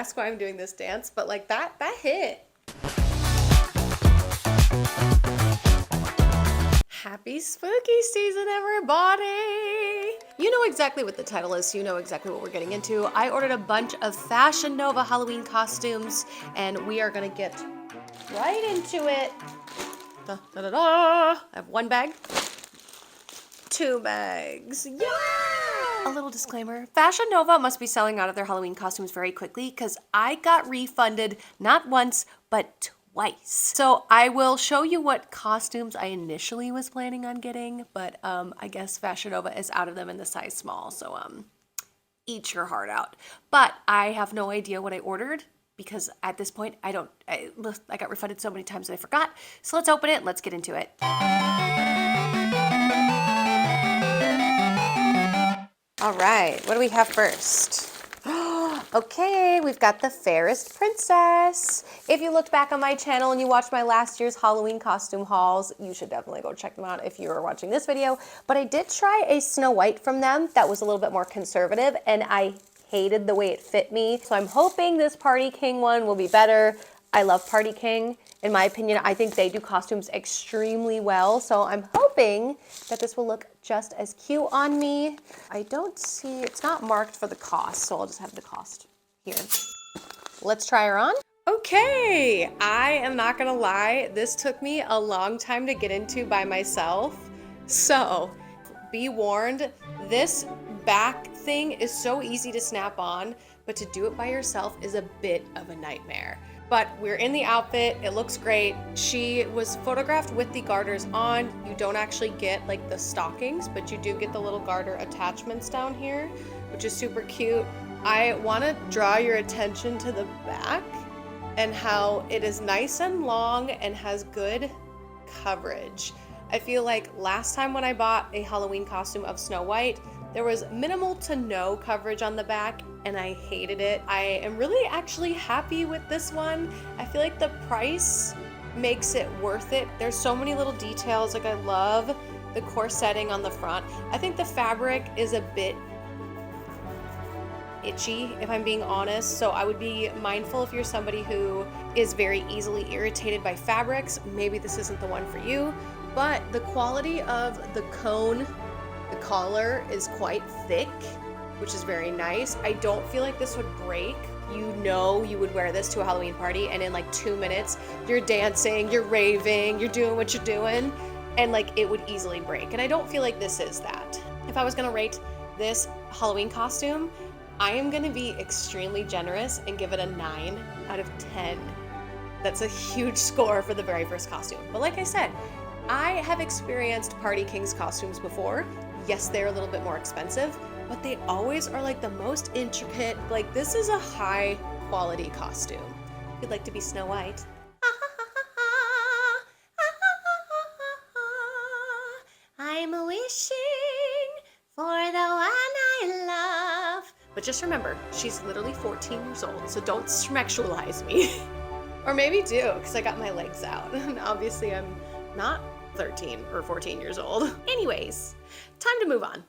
ask why I'm doing this dance, but like that hit. Happy spooky season, everybody! You know exactly what the title is, so you know exactly what we're getting into. I ordered a bunch of Fashion Nova Halloween costumes, and we are gonna get right into it. Da, da, da, da. I have one bag, 2 bags, yeah! A little disclaimer, Fashion Nova must be selling out of their Halloween costumes very quickly because I got refunded not once, but twice. So I will show you what costumes I initially was planning on getting, but I guess Fashion Nova is out of them in the size small, so eat your heart out. But I have no idea what I ordered because at this point I got refunded so many times that I forgot. So let's open it and let's get into it. All right, what do we have first? Okay, we've got the Fairest Princess. If you looked back on my channel and you watched my last year's Halloween costume hauls, you should definitely go check them out if you are watching this video. But I did try a Snow White from them that was a little bit more conservative, and I hated the way it fit me. So I'm hoping this Party King one will be better. I love Party King. In my opinion, I think they do costumes extremely well, so I'm hoping that this will look just as cute on me. I don't see, it's not marked for the cost, so I'll just have the cost here. Let's try her on. Okay, I am not gonna lie, this took me a long time to get into by myself. So, be warned, this back thing is so easy to snap on, but to do it by yourself is a bit of a nightmare. But we're in the outfit, it looks great. She was photographed with the garters on. You don't actually get like the stockings, but you do get the little garter attachments down here, which is super cute. I wanna draw your attention to the back and how it is nice and long and has good coverage. I feel like last time when I bought a Halloween costume of Snow White, there was minimal to no coverage on the back and I hated it. I am really actually happy with this one. I feel like the price makes it worth it. There's so many little details. Like I love the corsetting on the front. I think the fabric is a bit itchy, if I'm being honest. So I would be mindful if you're somebody who is very easily irritated by fabrics. Maybe this isn't the one for you, but the quality of the cone, the collar is quite thick, which is very nice. I don't feel like this would break. You know you would wear this to a Halloween party and in like 2 minutes, you're dancing, you're raving, you're doing what you're doing, and like it would easily break. And I don't feel like this is that. If I was gonna rate this Halloween costume, I am gonna be extremely generous and give it a 9 out of 10. That's a huge score for the very first costume. But like I said, I have experienced Party King's costumes before. Yes, they're a little bit more expensive, but they always are like the most intricate. Like this is a high quality costume. If you'd like to be Snow White. I'm wishing for the one I love. But just remember, she's literally 14 years old, so don't sexualize me. Or maybe do, because I got my legs out. And obviously I'm not 13 or 14 years old. Anyways, time to move on.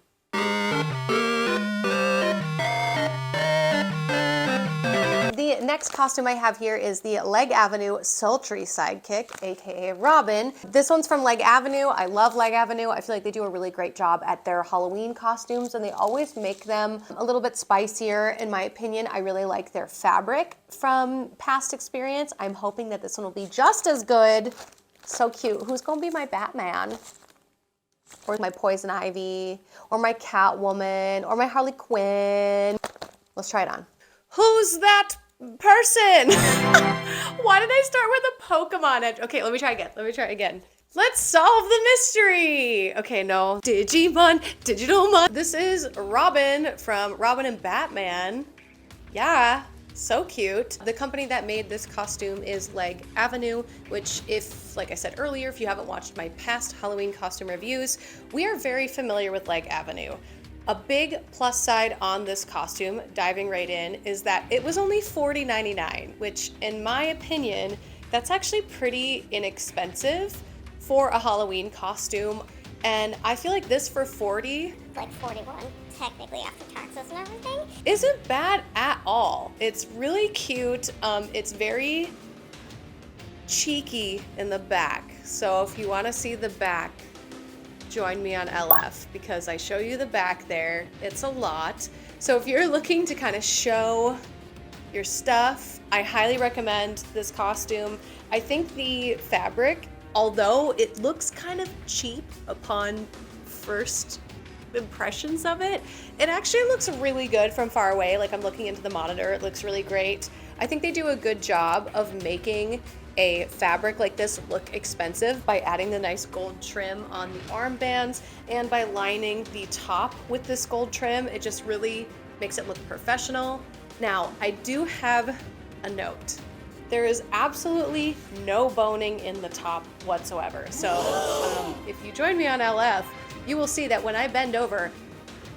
The next costume I have here is the Leg Avenue Sultry Sidekick, aka Robin. This one's from Leg Avenue. I love Leg Avenue. I feel like they do a really great job at their Halloween costumes and they always make them a little bit spicier. In my opinion, I really like their fabric from past experience. I'm hoping that this one will be just as good. So cute. Who's gonna be my Batman? Or my Poison Ivy, or my Catwoman, or my Harley Quinn. Let's try it on. Who's that person? Why did I start with a Pokemon? Okay, let me try again. Let's solve the mystery. Okay, no. Digimon, Digitalmon. This is Robin from Robin and Batman. Yeah. So cute. The company that made this costume is Leg Avenue, which if, like I said earlier, if you haven't watched my past Halloween costume reviews, we are very familiar with Leg Avenue. A big plus side on this costume, diving right in, is that it was only $40.99, which in my opinion, that's actually pretty inexpensive for a Halloween costume. And I feel like this for $40 like 41, technically after taxes and everything. Isn't bad at all. It's really cute. It's very cheeky in the back. So if you want to see the back, join me on LF because I show you the back there. It's a lot. So if you're looking to kind of show your stuff, I highly recommend this costume. I think the fabric, although it looks kind of cheap upon first impressions of it, it actually looks really good from far away. Like I'm looking into the monitor, it looks really great. I think they do a good job of making a fabric like this look expensive by adding the nice gold trim on the armbands and by lining the top with this gold trim. It just really makes it look professional. Now, I do have a note. There is absolutely no boning in the top whatsoever. So if you join me on LF, you will see that when I bend over,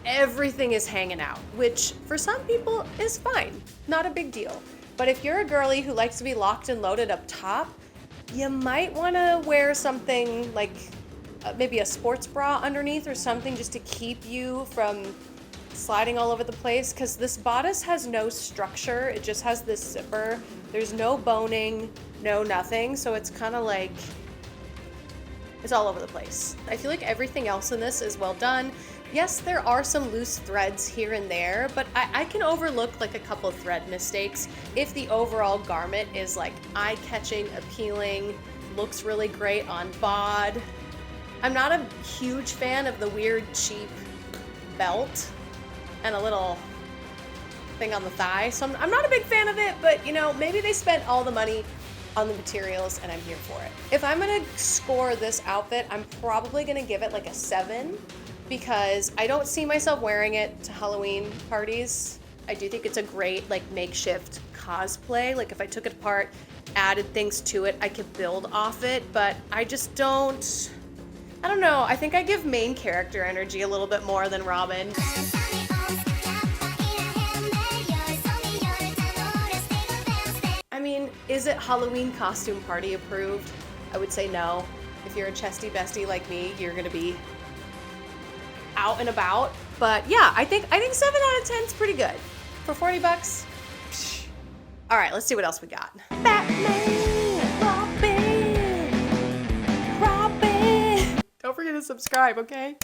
everything is hanging out, which for some people is fine, not a big deal. But if you're a girly who likes to be locked and loaded up top, you might want to wear something like maybe a sports bra underneath or something just to keep you from sliding all over the place, because this bodice has no structure. It just has this zipper. There's no boning, no nothing. So it's kind of like, it's all over the place. I feel like everything else in this is well done. Yes, there are some loose threads here and there, but I can overlook like a couple thread mistakes if the overall garment is like eye-catching, appealing, looks really great on bod. I'm not a huge fan of the weird, cheap belt and a little thing on the thigh. So I'm not a big fan of it, but you know, maybe they spent all the money on the materials and I'm here for it. If I'm gonna score this outfit, I'm probably gonna give it like a 7 because I don't see myself wearing it to Halloween parties. I do think it's a great like makeshift cosplay. Like if I took it apart, added things to it, I could build off it, but I just don't, I don't know. I think I give main character energy a little bit more than Robin. I mean, is it Halloween costume party approved? I would say no. If you're a chesty bestie like me, you're gonna be out and about. But yeah, I think 7 out of 10 is pretty good. For 40 bucks, psh. All right, let's see what else we got. Batman, Robin. Don't forget to subscribe, okay?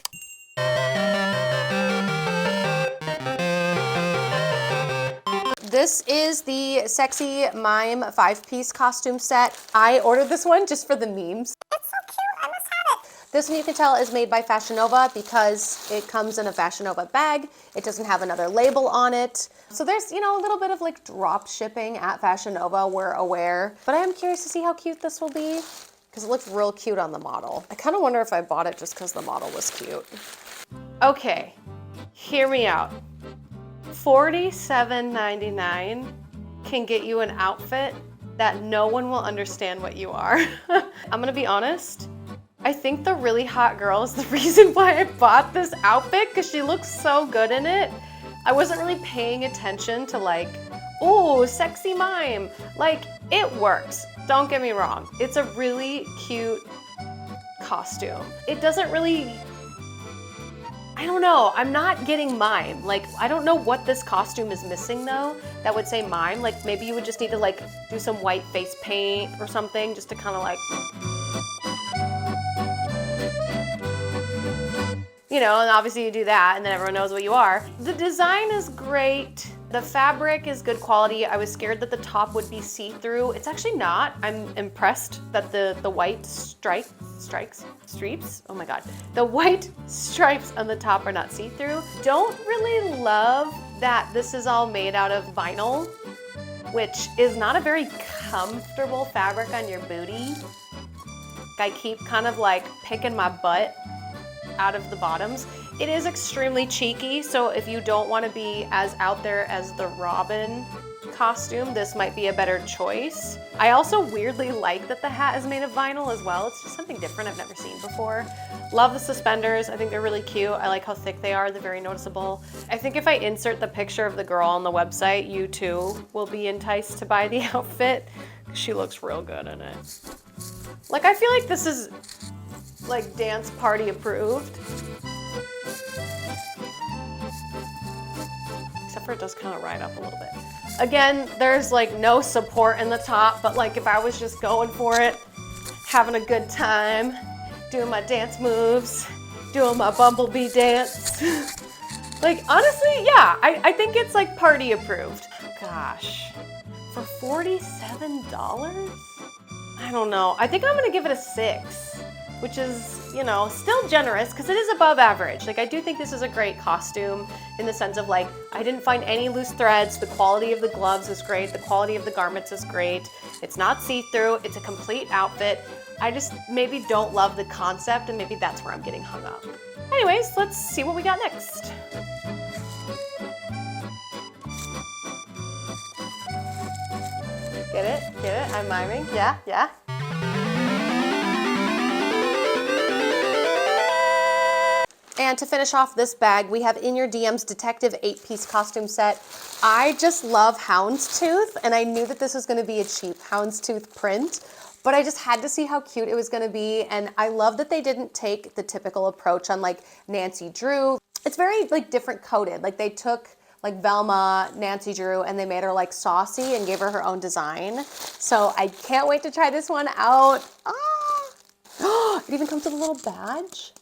This is the Sexy Mime 5-piece costume set. I ordered this one just for the memes. It's so cute, I must have it. This one you can tell is made by Fashion Nova because it comes in a Fashion Nova bag. It doesn't have another label on it. So there's, you know, a little bit of like drop shipping at Fashion Nova, we're aware. But I am curious to see how cute this will be because it looks real cute on the model. I kind of wonder if I bought it just because the model was cute. Okay, hear me out. $47.99 can get you an outfit that no one will understand what you are. I'm gonna be honest, I think the really hot girl is the reason why I bought this outfit because she looks so good in it. I wasn't really paying attention to like, oh, sexy mime. Like, it works, don't get me wrong. It's a really cute costume. It doesn't really, I don't know, I'm not getting mime. Like, I don't know what this costume is missing though that would say mime. Like maybe you would just need to like do some white face paint or something just to kind of like, you know, and obviously you do that and then everyone knows what you are. The design is great. The fabric is good quality. I was scared that the top would be see-through. It's actually not. I'm impressed that the white streaks, oh my God. The white stripes on the top are not see-through. Don't really love that this is all made out of vinyl, which is not a very comfortable fabric on your booty. I keep kind of like picking my butt out of the bottoms. It is extremely cheeky, so if you don't want to be as out there as the Robin costume, this might be a better choice. I also weirdly like that the hat is made of vinyl as well. It's just something different I've never seen before. Love the suspenders. I think they're really cute. I like how thick they are. They're very noticeable. I think if I insert the picture of the girl on the website, you too will be enticed to buy the outfit. She looks real good in it. Like, I feel like this is like dance party approved. fur does kind of ride up a little bit. Again, there's like no support in the top, but like if I was just going for it, having a good time, doing my dance moves, doing my bumblebee dance. Like honestly, yeah, I think it's like party approved. Gosh, for $47? I don't know. I think I'm gonna give it a 6, which is, you know, still generous because it is above average. Like I do think this is a great costume in the sense of like, I didn't find any loose threads. The quality of the gloves is great. The quality of the garments is great. It's not see-through. It's a complete outfit. I just maybe don't love the concept and maybe that's where I'm getting hung up. Anyways, let's see what we got next. Get it? Get it? I'm miming. Yeah, yeah. And to finish off this bag, we have In Your DM's Detective 8-piece costume set. I just love houndstooth, and I knew that this was gonna be a cheap houndstooth print, but I just had to see how cute it was gonna be, and I love that they didn't take the typical approach on like Nancy Drew. It's very like different coded. Like they took like Velma, Nancy Drew, and they made her like saucy and gave her her own design. So I can't wait to try this one out. Ah! It even comes with a little badge.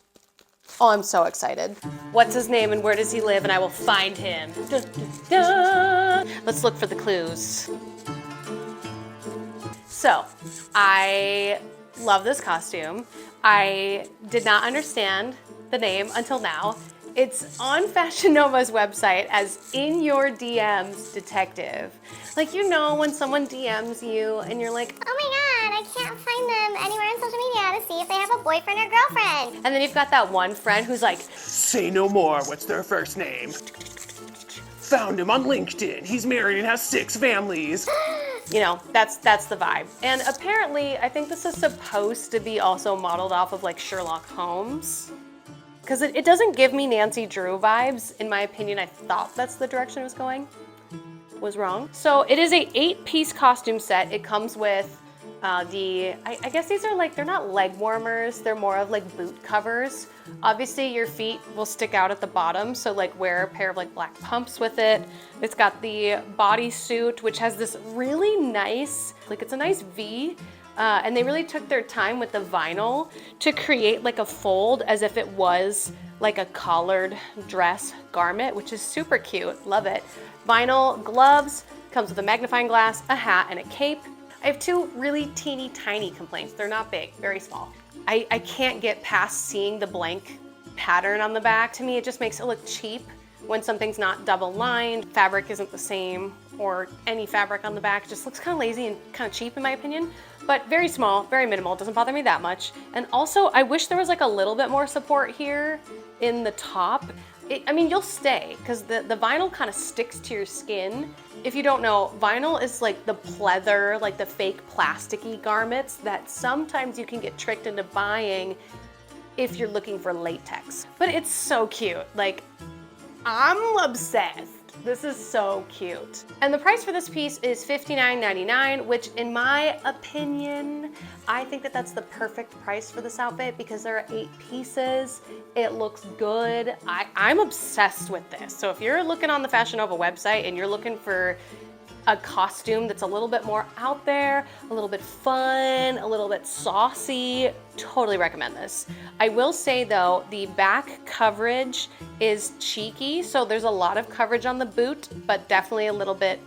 Oh, I'm so excited. What's his name and where does he live? And I will find him. Dun, dun, dun. Let's look for the clues. So, I love this costume. I did not understand the name until now. It's on Fashion Nova's website as In Your DM's Detective. Like, you know, when someone DMs you and you're like, Oh my god, I can't find them anywhere on social media to see if they have a boyfriend or girlfriend. and then you've got that one friend who's like, Say no more, what's their first name? Found him on LinkedIn. He's married and has 6 families. you know, that's the vibe. And apparently, I think this is supposed to be also modeled off of like Sherlock Holmes. Because it doesn't give me Nancy Drew vibes. In my opinion, I thought that's the direction it was going. Was wrong. So it is a 8-piece costume set. It comes with I guess these are like, they're not leg warmers. They're more of like boot covers. Obviously your feet will stick out at the bottom. So like wear a pair of like black pumps with it. It's got the bodysuit, which has this really nice, like it's a nice V. And they really took their time with the vinyl to create like a fold as if it was like a collared dress garment, which is super cute. Love it. Vinyl gloves, comes with a magnifying glass, a hat, and a cape. I have 2 really teeny tiny complaints. They're not big, very small. I can't get past seeing the blank pattern on the back. To me, it just makes it look cheap when something's not double lined, fabric isn't the same, or any fabric on the back. It just looks kind of lazy and kind of cheap in my opinion. But very small, very minimal, it doesn't bother me that much. And also, I wish there was like a little bit more support here in the top. I mean, you'll stay, because the vinyl kind of sticks to your skin. If you don't know, vinyl is like the pleather, like the fake plasticky garments that sometimes you can get tricked into buying if you're looking for latex. But it's so cute. Like, I'm obsessed. This is so cute. And the price for this piece is $59.99, which in my opinion, I think that that's the perfect price for this outfit because there are 8 pieces. It looks good. I'm obsessed with this. So if you're looking on the Fashion Nova website and you're looking for a costume that's a little bit more out there, a little bit fun, a little bit saucy, totally recommend this. I will say though, the back coverage is cheeky, so there's a lot of coverage on the boot, but definitely a little bit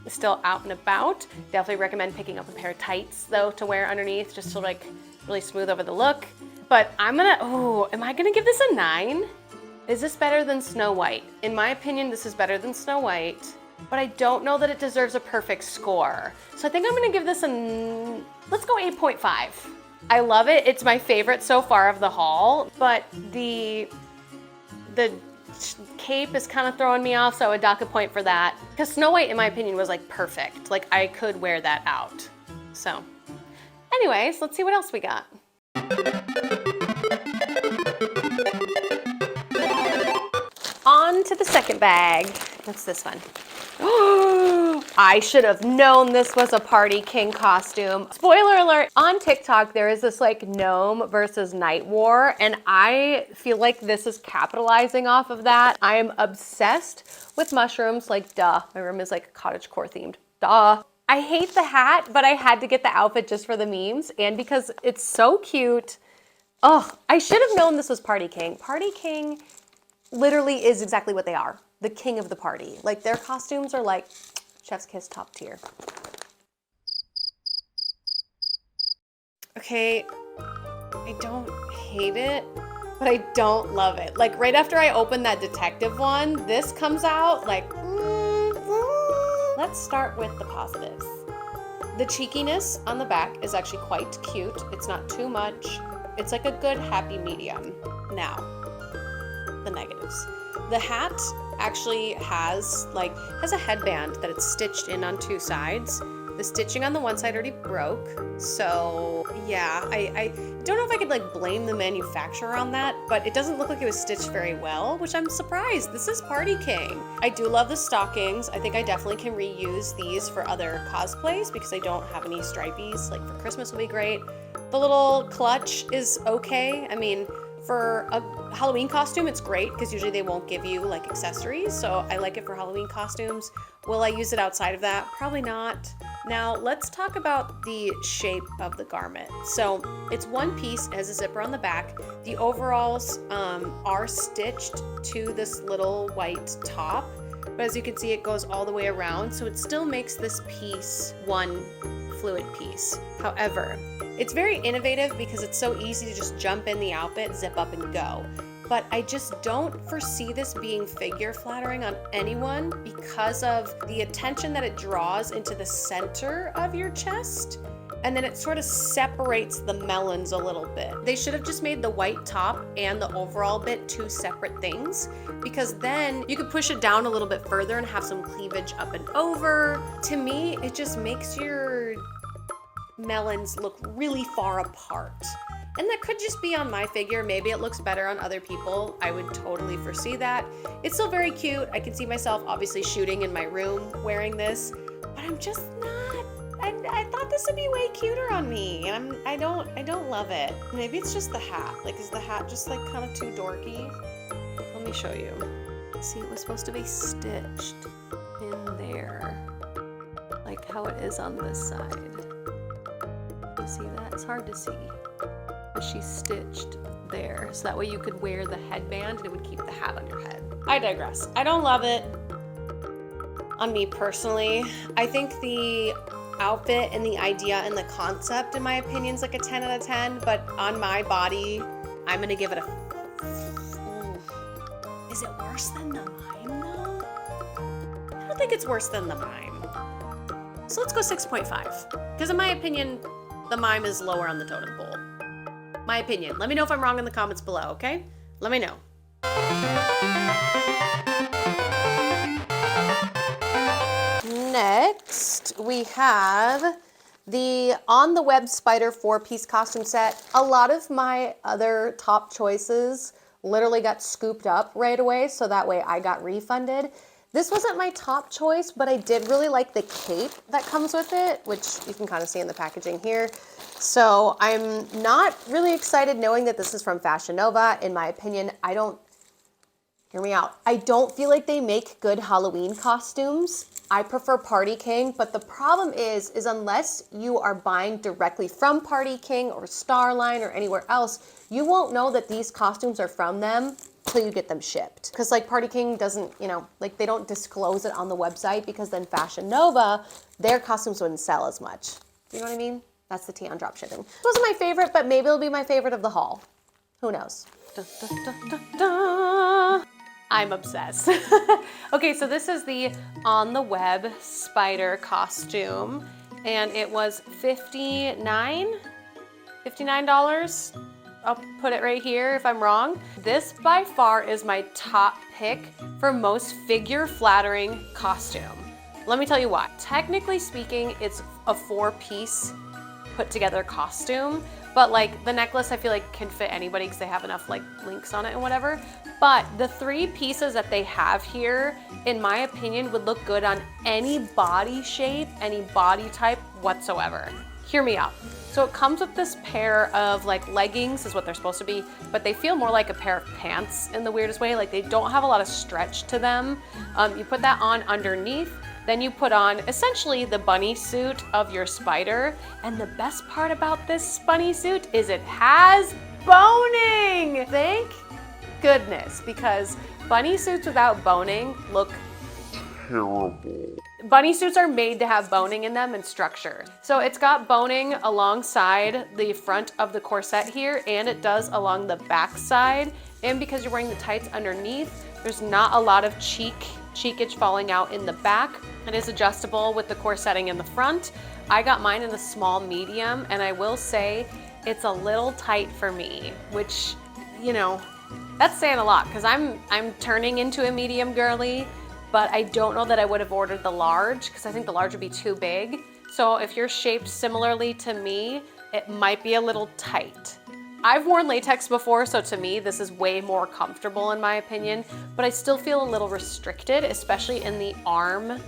still out and about. Definitely recommend picking up a pair of tights though to wear underneath just to like really smooth over the look. But am I gonna give this a 9? Is this better than Snow White? In my opinion, this is better than Snow White, but I don't know that it deserves a perfect score. So I think I'm gonna give this let's go 8.5. I love it. It's my favorite so far of the haul, but the cape is kind of throwing me off, so I would dock a point for that. Because Snow White, in my opinion, was like perfect. Like I could wear that out. So anyways, let's see what else we got. On to the second bag. What's this one? Oh, I should have known this was a Party King costume. Spoiler alert, on TikTok, there is this like gnome versus night war, and I feel like this is capitalizing off of that. I am obsessed with mushrooms, like duh. My room is like cottagecore themed, duh. I hate the hat, but I had to get the outfit just for the memes and because it's so cute. Oh, I should have known this was Party King. Party King literally is exactly what they are. The king of the party. Like their costumes are like chef's kiss top tier. Okay, I don't hate it, but I don't love it. Like right after I open that detective one, this comes out like, Let's start with the positives. The cheekiness on the back is actually quite cute. It's not too much. It's like a good happy medium. Now, the negatives. The hat actually has a headband that it's stitched in on two sides. The stitching on the one side already broke. So yeah, I don't know if I could like blame the manufacturer on that, but it doesn't look like it was stitched very well, which I'm surprised. This is Party King. I do love the stockings. I think I definitely can reuse these for other cosplays because I don't have any stripies. Like for Christmas will be great. The little clutch is okay. I mean, for a Halloween costume, it's great because usually they won't give you like accessories. So I like it for Halloween costumes. Will I use it outside of that? Probably not. Now let's talk about the shape of the garment. So it's one piece, it has a zipper on the back. The overalls are stitched to this little white top, but as you can see, it goes all the way around. So it still makes this piece one fluid piece. However, it's very innovative because it's so easy to just jump in the outfit, zip up and go. But I just don't foresee this being figure flattering on anyone because of the attention that it draws into the center of your chest. And then it sort of separates the melons a little bit. They should have just made the white top and the overall bit two separate things because then you could push it down a little bit further and have some cleavage up and over. To me, it just makes your melons look really far apart. And that could just be on my figure. Maybe it looks better on other people. I would totally foresee that. It's still very cute. I can see myself obviously shooting in my room wearing this, but I'm just not, I thought this would be way cuter on me. And I don't love it. Maybe it's just the hat. Like, is the hat just like kind of too dorky? Let me show you. See, it was supposed to be stitched in there, like how it is on this side. You see that? It's hard to see. But she's stitched there, so that way you could wear the headband and it would keep the hat on your head. I digress. I don't love it on me personally. I think the outfit and the idea and the concept, in my opinion, is like a 10 out of 10, but on my body, I'm gonna give it a... Ooh. Is it worse than the mime though? I don't think it's worse than the mime. So let's go 6.5, because in my opinion, the mime is lower on the totem pole. My opinion. Let me know if I'm wrong in the comments below, okay? Let me know. Next, we have the On the Web Spider 4-piece costume set. A lot of my other top choices literally got scooped up right away, so that way I got refunded. This wasn't my top choice, but I did really like the cape that comes with it, which you can kind of see in the packaging here. So I'm not really excited knowing that this is from Fashion Nova. In my opinion, hear me out. I don't feel like they make good Halloween costumes. I prefer Party King, but the problem is unless you are buying directly from Party King or Starline or anywhere else, you won't know that these costumes are from them till you get them shipped. Because like Party King doesn't, like they don't disclose it on the website because then Fashion Nova, their costumes wouldn't sell as much. You know what I mean? That's the tea on drop shipping. This wasn't my favorite, but maybe it'll be my favorite of the haul. Who knows? Da, da, da, da, da. I'm obsessed. Okay, so this is the On the Web Spider costume, and it was $59. I'll put it right here if I'm wrong. This by far is my top pick for most figure flattering costume. Let me tell you why. Technically speaking, it's a 4-piece put together costume, But like the necklace, I feel like can fit anybody because they have enough like links on it and whatever. But the 3 pieces that they have here, in my opinion, would look good on any body shape, any body type whatsoever. Hear me out. So it comes with this pair of like leggings is what they're supposed to be, but they feel more like a pair of pants in the weirdest way. Like they don't have a lot of stretch to them. You put that on underneath, then you put on essentially the bunny suit of your spider. And the best part about this bunny suit is it has boning. Thank goodness, because bunny suits without boning look terrible. Bunny suits are made to have boning in them and structure. So it's got boning alongside the front of the corset here, and it does along the back side. And because you're wearing the tights underneath, there's not a lot of cheekage falling out in the back. It is adjustable with the corsetting in the front. I got mine in a small medium, and I will say it's a little tight for me, which, you know, that's saying a lot because I'm turning into a medium girly, but I don't know that I would have ordered the large because I think the large would be too big. So if you're shaped similarly to me, it might be a little tight. I've worn latex before, so to me, this is way more comfortable in my opinion, but I still feel a little restricted, especially in the arm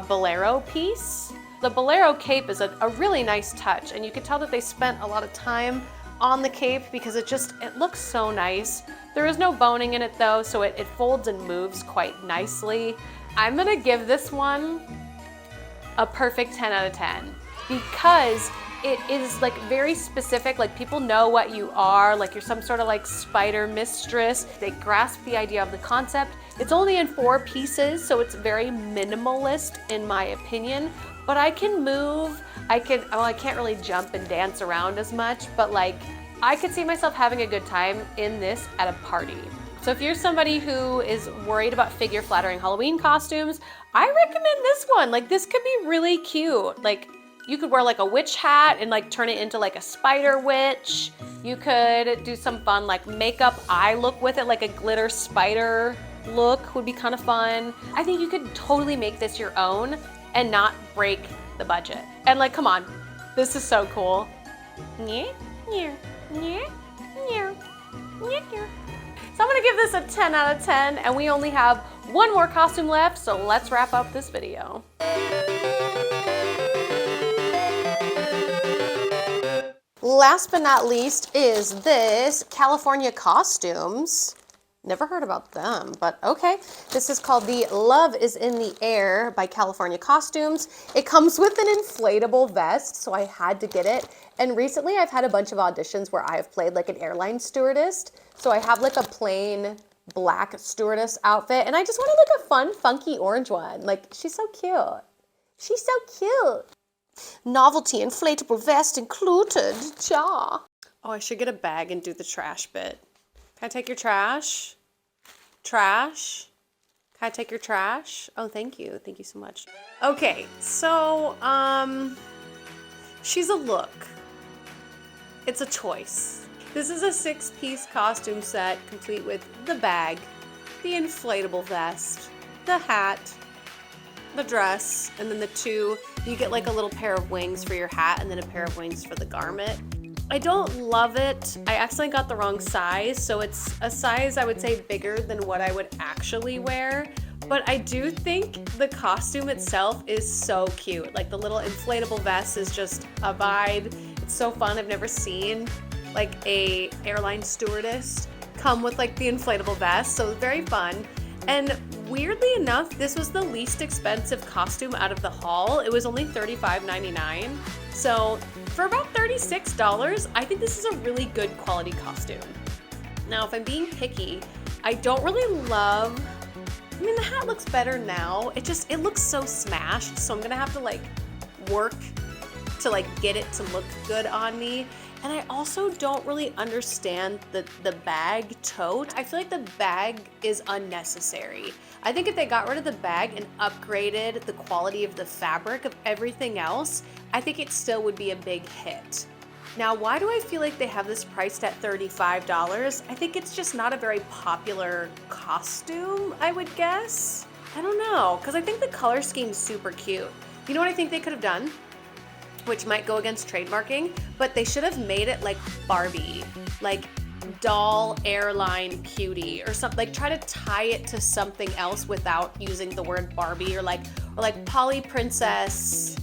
bolero piece. The bolero cape is a really nice touch, and you can tell that they spent a lot of time on the cape because it looks so nice. There is no boning in it though, so it folds and moves quite nicely. I'm gonna give this one a perfect 10 out of 10 because it is like very specific, like people know what you are, like you're some sort of like spider mistress. They grasp the idea of the concept. It's only in 4 pieces, so it's very minimalist in my opinion, but I can move, I can't really jump and dance around as much, but like I could see myself having a good time in this at a party. So if you're somebody who is worried about figure flattering Halloween costumes, I recommend this one. Like this could be really cute. Like you could wear like a witch hat and like turn it into like a spider witch. You could do some fun like makeup eye look with it, like a glitter spider look would be kind of fun. I think you could totally make this your own and not break the budget. And like, come on, this is so cool. So I'm gonna give this a 10 out of 10, and we only have one more costume left, so let's wrap up this video. Last but not least is this California Costumes. Never heard about them, but okay. This is called the Love is in the Air by California Costumes. It comes with an inflatable vest, so I had to get it. And recently I've had a bunch of auditions where I've played like an airline stewardess. So I have like a plain black stewardess outfit, and I just wanted like a fun, funky orange one. Like, she's so cute. She's so cute. Novelty inflatable vest included. Ja. Oh, I should get a bag and do the trash bit. Can I take your trash? Trash? Can I take your trash? Oh, thank you. Thank you so much. Okay, so, she's a look. It's a choice. This is a 6-piece costume set complete with the bag, the inflatable vest, the hat, the dress, and then you get like a little pair of wings for your hat and then a pair of wings for the garment. I don't love it. I accidentally got the wrong size, so it's a size I would say bigger than what I would actually wear. But I do think the costume itself is so cute. Like the little inflatable vest is just a vibe. It's so fun. I've never seen like a airline stewardess come with like the inflatable vest, so very fun. And weirdly enough, this was the least expensive costume out of the haul. It was only $35.99. So for about $36, I think this is a really good quality costume. Now, if I'm being picky, I don't really love, I mean, the hat looks better now. It looks so smashed, so I'm gonna have to like work to like get it to look good on me. And I also don't really understand the bag tote. I feel like the bag is unnecessary. I think if they got rid of the bag and upgraded the quality of the fabric of everything else, I think it still would be a big hit. Now, why do I feel like they have this priced at $35? I think it's just not a very popular costume, I would guess. I don't know, because I think the color scheme's super cute. You know what I think they could have done? which might go against trademarking, but they should have made it like Barbie, like doll airline cutie or something. Like try to tie it to something else without using the word Barbie, or like Polly Princess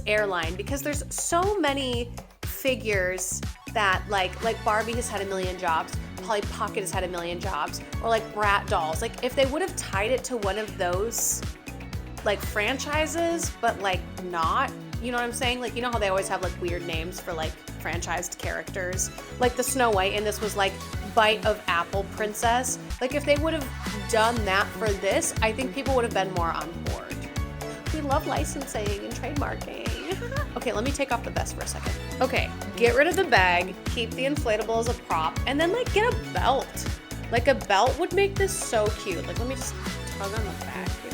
Airline, because there's so many figures that like Barbie has had a million jobs, Polly Pocket has had a million jobs, or like Brat dolls. Like if they would have tied it to one of those like franchises, but like not, you know what I'm saying? Like, you know how they always have like weird names for like franchised characters, like the Snow White, and this was like Bite of Apple Princess. Like if they would have done that for this, I think people would have been more on board. We love licensing and trademarking. Okay, let me take off the vest for a second. Okay, get rid of the bag, keep the inflatable as a prop, and then like get a belt. Like a belt would make this so cute. Like let me just tug on the back here.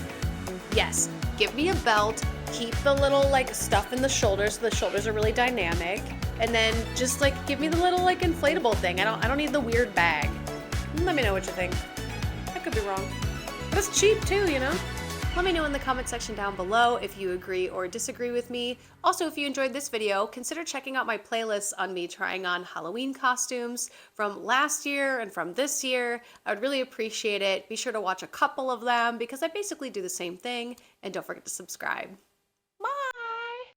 Yes, give me a belt, keep the little like stuff in the shoulders so the shoulders are really dynamic, and then just like give me the little like inflatable thing. I don't need the weird bag. Let me know what you think. I could be wrong. But it's cheap too, you know? Let me know in the comment section down below if you agree or disagree with me. Also, if you enjoyed this video, consider checking out my playlists on me trying on Halloween costumes from last year and from this year. I would really appreciate it. Be sure to watch a couple of them because I basically do the same thing. And don't forget to subscribe. Bye!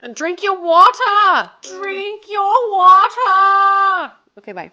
And drink your water! Drink your water! Okay, bye.